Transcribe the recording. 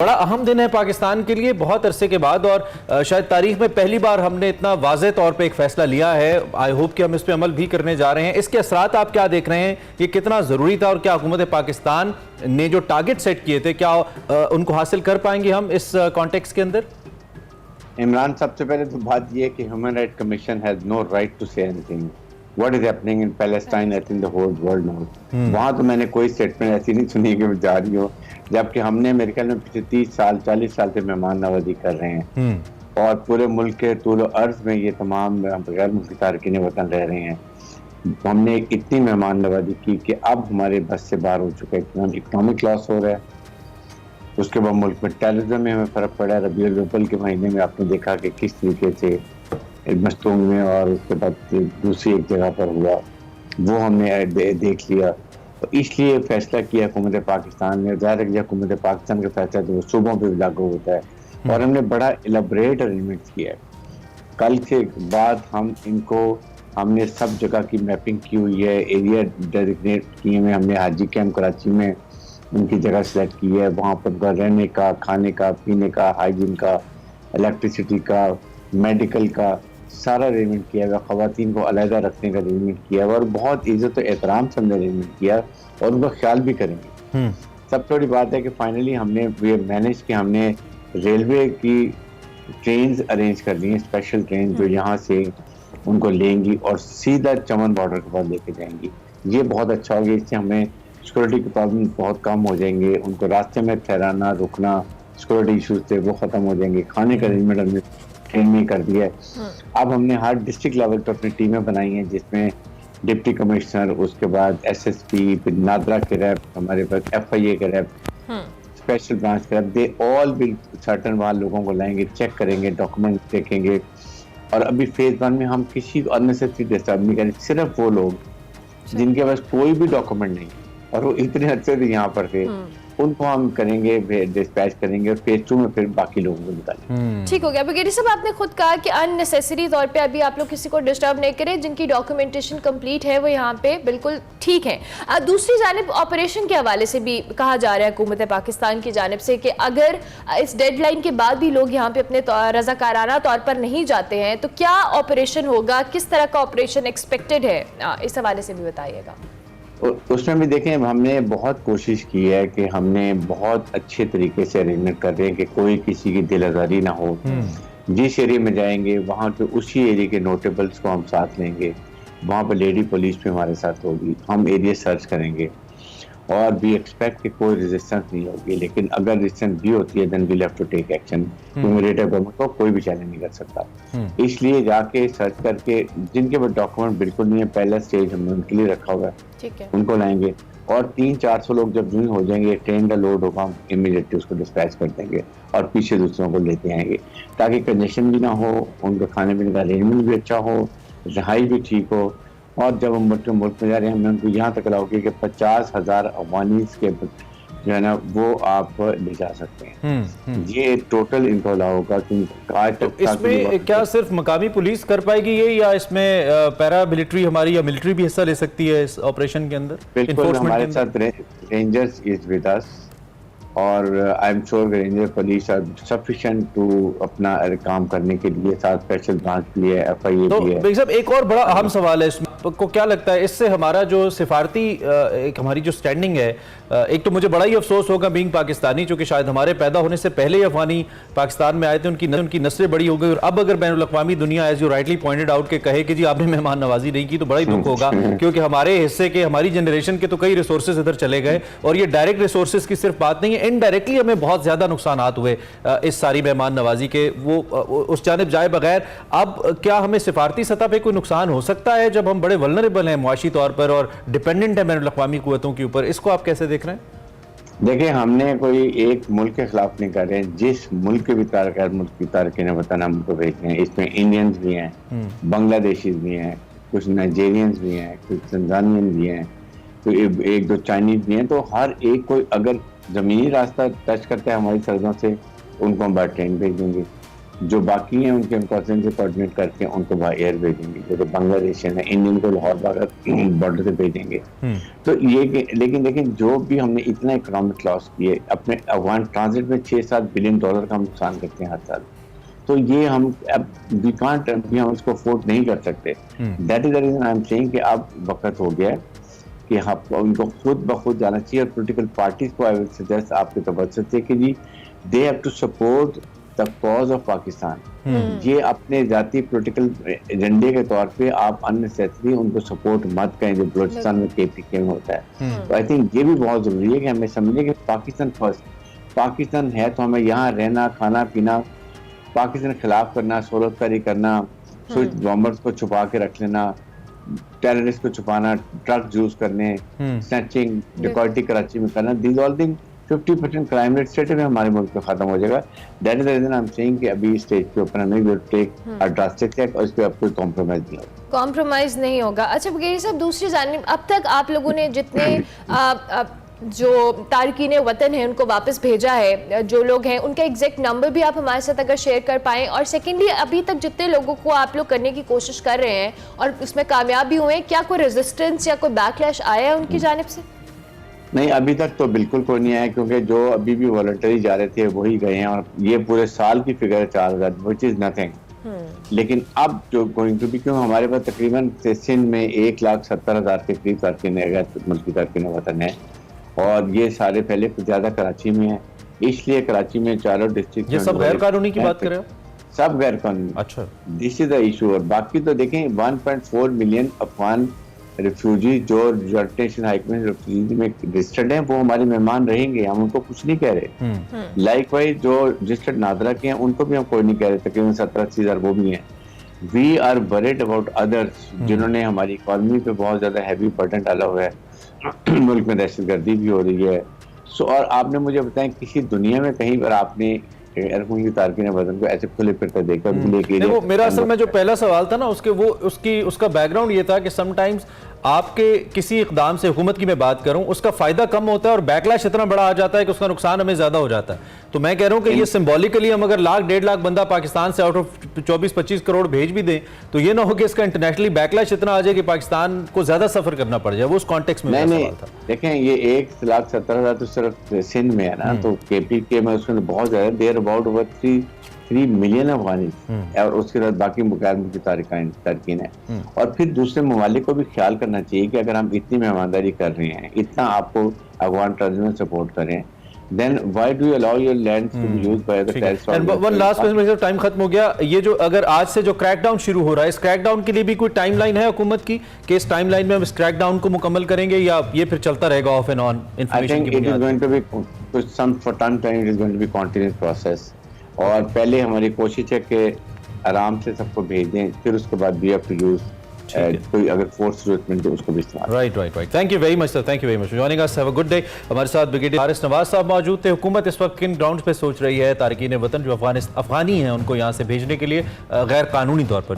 बड़ा अहम दिन है पाकिस्तान के लिए बहुत अरसे के बाद और शायद तारीख में पहली बार हमने इतना वाज़े तौर पे एक फैसला लिया है। आई होप कि हम इस पे अमल भी करने जा रहे हैं। इसके असरात आप क्या देख रहे हैं, ये कितना ज़रूरी था और क्या हुकूमत पाकिस्तान ने जो टारगेट सेट किए थे क्या उनको हासिल कर पाएंगे हम इस कॉन्टेक्स्ट के अंदर? इमरान, सबसे पहले तो बात यह है कि human right commission has no right to say anything what is happening in Palestine. I think the whole world knows. वहां तो मैंने कोई स्टेटमेंट ऐसी नहीं सुनी कि वो जा रही हो, जबकि हमने मेरे ख्याल में पिछले 30 साल 40 साल से मेहमान नवाजी कर रहे हैं और पूरे मुल्क के तूल अर्ज में ये तमाम गैर मुल्की तारकीन वतन रह रहे हैं। हमने इतनी मेहमान नवाजी की कि अब हमारे बस से बाहर हो चुका है। इकोनॉमिक लॉस हो रहा है, उसके बाद मुल्क में टेररिज्म में हमें फ़र्क पड़ा है। रबीउल अव्वल के महीने में आपने देखा कि किस तरीके से मस्तूंग में और उसके बाद दूसरी एक जगह पर हुआ, वो हमने देख लिया। तो इसलिए फैसला किया हुकूमत पाकिस्तान ने। ज़ाहिर है हुकूमत पाकिस्तान का फैसला तो सूबों पर लागू होता है और हमने बड़ा एलाबरेट अरेंजमेंट किया है। कल के बाद हमने सब जगह की मैपिंग की हुई है, एरिया डेजिग्नेट किए हुए। हमने हाजी कैंप कराची में उनकी जगह सेलेक्ट की है, वहाँ पर रहने का, खाने का, पीने का, हाइजीन का, इलेक्ट्रिसिटी का, मेडिकल का सारा अरेंजमेंट किया हुआ। ख़वातीन को अलहदा रखने का अरेंजमेंट किया हुआ और बहुत इज्जत और एहतराम से हमने अरेंजमेंट किया और उनका ख्याल भी करेंगे। सबसे बड़ी बात है कि फाइनली हमने ये मैनेज किया, हमने रेलवे की ट्रेन अरेंज कर दी हैं, स्पेशल ट्रेन जो यहाँ से उनको लेंगी और सीधा चमन बॉर्डर के पास लेके जाएंगी। ये बहुत अच्छा होगा, इससे हमें सिक्योरिटी के प्रॉब्लम बहुत कम हो जाएंगे। उनको रास्ते में ठहराना रुकना सिक्योरिटी इशूज थे वो ख़त्म हो जाएंगे। खाने का अरेंजमेंट हमने ट्रेन में कर दिया है। अब हमने हर डिस्ट्रिक्ट लेवल पर अपनी टीमें बनाई हैं, जिसमें डिप्टी कमिश्नर, उसके बाद SSP, नादरा के रैप, हमारे पास FIA के रैप, स्पेशल ब्रांच के rep, they all will certain वहाँ लोगों को लाएंगे, चेक करेंगे, डॉक्यूमेंट देखेंगे। और अभी फेज 1 में हम किसी को अननेसेसरी डिस्टर्ब नहीं करें। सिर्फ वो लोग जिनके पास कोई भी डॉक्यूमेंट नहीं और वो इतने अच्छे से यहाँ पर थे उनको हम करेंगे, डिस्पैच करेंगे और फेज 2 में फिर बाकी लोगों को निकालेंगे। ठीक हो गया। ब्रिगेडियर साहब, आपने खुद कहा कि अननेसेसरी तौर पे अभी आप लोग किसी को डिस्टर्ब नहीं करें, जिनकी डॉक्यूमेंटेशन कंप्लीट है वो यहाँ पे बिल्कुल ठीक है। दूसरी जानिब ऑपरेशन के हवाले से भी कहा जा रहा है हुकूमत पाकिस्तान की जानिब से कि अगर इस डेडलाइन के बाद भी लोग यहाँ पे अपने रजाकाराना तौर पर नहीं जाते हैं तो क्या ऑपरेशन होगा, किस तरह का ऑपरेशन एक्सपेक्टेड है, इस हवाले से भी बताइएगा। उसमें भी देखें, हमने बहुत कोशिश की है कि हमने बहुत अच्छे तरीके से अरेंजमेंट कर रहे हैं कि कोई किसी की दिल आज़ारी ना हो। जिस एरिया में जाएंगे वहाँ पे उसी एरिया के नोटेबल्स को हम साथ लेंगे, वहाँ पर लेडी पुलिस भी हमारे साथ होगी, हम एरिया सर्च करेंगे और भी एक्सपेक्ट कि कोई रेजिस्टेंस नहीं होगी। लेकिन अगर रेजिस्टेंस भी होती है then we have to take action. Immediate government को कोई भी चैलेंज नहीं कर सकता। इसलिए जाके सर्च करके जिनके पास डॉक्यूमेंट बिल्कुल नहीं है, पहला स्टेज हमने उनके लिए रखा हुआ है, उनको लाएंगे और 300-400 लोग जब ज्वाइन हो जाएंगे, ट्रेन का लोड होगा, हम इमीडिएटली उसको डिस्पैच कर देंगे और पीछे दूसरों को लेते आएंगे ताकि कंजेशन भी ना हो, उनका खाने पीने का अरेंजमेंट भी अच्छा हो, रहाई भी ठीक हो। और जब हम मुल्क में जा रहे हैं हमने उनको यहाँ तक अलाउ किया कि 50,000 अफगानीज के जो है ना वो आप ले जा सकते हैं। ये टोटल इनको अलाउ होगा। आज तक इसमें क्या सिर्फ मकामी पुलिस कर पाएगी ये, या इसमें पैरा मिलिट्री हमारी या मिलिट्री भी हिस्सा ले सकती है इस ऑपरेशन के अंदर? बिल्कुल, हमारे साथ रेंजर्स इज विद अस और I am sure ranger police are sufficient to अपना काम करने के लिए। साथ स्पेशल ब्रांच भी है, FIA तो भी है। साहब एक और बड़ा अहम सवाल है इसमें, को क्या लगता है इससे हमारा जो सिफारती एक हमारी जो स्टैंडिंग है, एक तो मुझे बड़ा ही अफसोस होगा बीइंग पाकिस्तानी, जो कि शायद हमारे पैदा होने से पहले ही अफगानी पाकिस्तान में आए थे, उनकी नस्लें बड़ी हो गई और अब अगर बैनुल अक़वामी दुनिया as you rightly pointed out के कहे कि जी आपने मेहमान नवाजी नहीं की तो बड़ा ही दुख होगा क्योंकि हमारे हिस्से के, हमारी जनरेशन के तो कई रिसोर्सेज इधर चले गए और ये डायरेक्ट रिसोर्सेज की सिर्फ बात नहीं है, इनडायरेक्टली हमें बहुत ज्यादा नुकसान हुए इस सारी मेहमान नवाजी के। वो उस जानिब जाए बगैर अब क्या हमें सिफारती सतह पर कोई नुकसान हो सकता है जब हम बड़े वल्नरेबल हैं मुआशी तौर पर और डिपेंडेंट है बैनुल अक़वामी कुव्वतों के ऊपर? इसको आप कैसे देख रहे हैं? देखिए, हमने कोई एक मुल्क के खिलाफ नहीं कर रहे हैं। जिस मुल्क के भी मुल्क की तारकीन वतन हम उनको भेज रहे हैं, इसमें इंडियंस भी हैं, बांग्लादेशीज भी हैं, कुछ नाइजीरियंस भी हैं, कुछ तंजानियन भी हैं, तो एक दो चाइनीज भी हैं। तो हर एक कोई अगर जमीनी रास्ता टच करता है हमारी सरहदों से, उनको हम बाय ट्रेन भेज देंगे। जो बाकी हैं उनके कॉन्सेंट से कोऑर्डिनेट करके उनको बाय एयर भेजेंगे, जो बांग्लादेशियन है इंडियन को लाहौर बॉर्डर से भेजेंगे। तो ये लेकिन जो भी हमने इतना इकोनॉमिक लॉस किए अपने अफगान ट्रांजिट में $6-7 बिलियन का हम नुकसान करते हैं हर साल, तो ये हम अब वी कांट भी हम इसको अफोर्ड नहीं कर सकते। That is the reason I am saying कि अब वक्त हो गया है कि हाँ उनको खुद ब खुद जाना चाहिए। और पोलिटिकल पार्टीज को आई विल सजेस्ट आपके तवज्जुह से कि जी they have to support the cause of Pakistan. ये अपने जाती पॉलिटिकल एजेंडे के तौर पे आप अननेसेसरी उनको सपोर्ट मत करें जो बलूचिस्तान में KPK में होता है। तो आई थिंक ये भी बहुत जरूरी है कि हमें समझे कि पाकिस्तान फर्स्ट, पाकिस्तान है तो हमें यहाँ रहना, खाना पीना, पाकिस्तान के खिलाफ करना, सोलतकारी करना, स्विच बॉम्बर्स को छुपा के रख लेना, टेररिस्ट को छुपाना, ड्रग यूज करने, स्नैचिंग, डिकॉयटी कराची में करना, these all thing 50% crime rate state में हमारे मुल्क में खत्म हो जाएगा। That is the reason I am saying कि अभी स्टेज पे ऊपर हमें will take a drastic step और इस पे अब कोई कॉम्प्रोमाइज नहीं होगा। कॉम्प्रोमाइज नहीं होगा। अच्छा बगैर साहब, दूसरी जानिब अब तक आप लोगों ने जितने जो तारकीन वतन है उनको वापस भेजा है, जो लोग हैं उनका एग्जैक्ट नंबर भी आप हमारे साथ अगर शेयर कर पाएँ, और सेकेंडली अभी तक जितने लोगों को आप लोग करने की कोशिश कर रहे हैं और उसमें कामयाब भी हुए हैं, क्या कोई रेजिस्टेंस या कोई बैकलैश आया है उनकी जानिब से? नहीं, अभी तक तो बिल्कुल कोई नहीं आया, क्योंकि जो अभी भी वॉलंटरी जा रहे थे वही गए हैं और ये पूरे साल की फिगर है 4000, विच इज नथिंग। लेकिन अब जो गोइंग टू बी, क्यों हमारे पास तकरीबन सिंध में 1,70,000 के करीब तारकीन मुल्की तारकीन वतन है और ये सारे पहले ज्यादा कराची में है, इसलिए कराची में चारों डिस्ट्रिक्ट ये सब गैर कानूनी की बात कर रहे हो? सब गैर कानूनी। अच्छा, दिस इज द इशू। और बाकी तो देखें 1.4 मिलियन अफगान रिफ्यूजी जो United nation high commission refugee में रजिस्टर्ड हैं वो हमारे मेहमान रहेंगे, हम उनको कुछ नहीं कह रहे। लाइकवाइज जो रजिस्टर्ड नादरा के हैं उनको भी हम कोई नहीं कह रहे, तकरीबन 70-80,000 वो भी हैं। We are worried about others जिन्होंने हमारी इकॉनमी पे बहुत ज्यादा हैवी बर्डन डाला हुआ है, मुल्क में दहशतगर्दी भी हो रही है। सो और आपने मुझे बताएं किसी दुनिया में कहीं पर आपने तारकीन वतन को ऐसे खुले फिरते देखा? देखो मेरा असल में जो पहला सवाल था ना उसका बैकग्राउंड ये था कि समटाइम्स आपके किसी इकदाम से, हुकूमत की मैं बात करूं, उसका फायदा कम होता है और बैकलैश इतना बड़ा आ जाता है कि उसका नुकसान हमें ज्यादा हो जाता है। तो मैं कह रहा हूं कि ये सिंबॉलिकली हम अगर 1,00,000-1.5 लाख बंदा पाकिस्तान से आउट ऑफ 24-25 करोड़ भेज भी दें तो ये ना हो कि इसका इंटरनेशनली बैकलैश इतना आ जाए कि पाकिस्तान को ज्यादा सफर करना पड़ जाए। वो उस कॉन्टेक्स्ट में नहीं था। देखें ये 1,70,000 तो सिर्फ सिंध में है ना, तो KPK में उसमें बहुत ज्यादा, देयर अबाउट ओवर 3 मिलियन अफगानी और उसके बाद बाकी मुकाम की तारकीन है। और फिर दूसरे ममालिक को भी ख्याल करना चाहिए कि अगर हम इतनी मेहमानदारी कर रहे हैं, इतना आपको अफगान टेररिज्म सपोर्ट करें, then why do you allow your land to be used by the terrorists? And one last question, time खत्म हो गया। ये जो अगर आज से जो क्रैकडाउन शुरू हो रहा है, इस क्रैकडाउन के लिए भी कोई टाइमलाइन है हुकूमत की कि इस टाइमलाइन में हम इस क्रैकडाउन को मुकम्मल करेंगे या ये फिर चलता रहेगा ऑफ एंड ऑन इंफॉर्मेशन की बुनियाद पे? It is going to be continuous process. और पहले हमारी कोशिश है कि आराम से सबको भेज दें, फिर उसके बाद वी हैव टू यूज कोई अगर फोर्स जरूरत मिले तो उसको भी इस्तेमाल। Right. Thank you very much sir, thank you very much for joining us. Have a good day. हमारे साथ ब्रिगेडियर हारिस नवाज साहब मौजूद थे। हुकूमत इस वक्त किन ग्राउंड्स पे सोच रही है तारकीन वतन जो अफगानी हैं उनको यहाँ से भेजने के लिए गैर कानूनी तौर पर